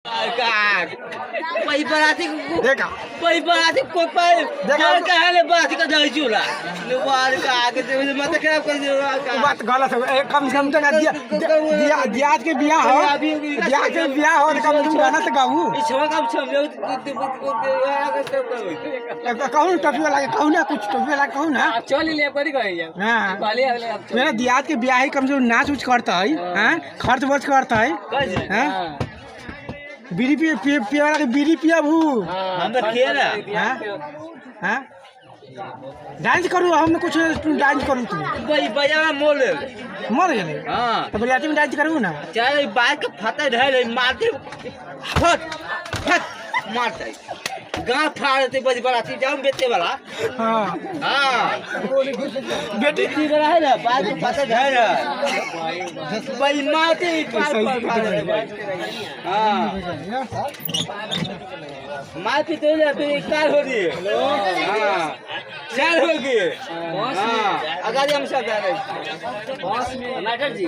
पही बराती देखा पही बराती को पर देखा घर का है बराती का दही चूल्हा बाहर का आगे से मत खराब कर दियो बात गलत है कम से कम तो दियाज के बियाह हो दियाज के बियाह हो तो कम से कम गाना तो गाऊ ई छवा काम छम कहूँ टोपी वाला कहूँ ना कुछ टोपी वाला कहूँ ना चल ले करी कहीं हाँ पहले अगले अब मेरा दियाज के बियाह ही कम से कम नाच उच करता है हाँ खर्च वर्च करता है हाँ बीड़ी पिया वाला के बीड़ी पिया भू हम तो खेला हाँ हाँ डांस करूँ हम कुछ डांस करूँ तू भाई बजा मोल मर गए हां तो बरियाती में डांस करूँ ना चाहे बाइक का फटा ढल मारते फट फट मारते गांव फाड़ते बज बराती जाऊं बेटे वाला हाँ हां बेटी बेटी वाला है ना बाइक का फटा ढल भाई मारते हां मार पीते ले फिर कार हो रही है हां चार हो गए हां अगाड़ी हम सब जा रहे हैं बॉस नाटक जी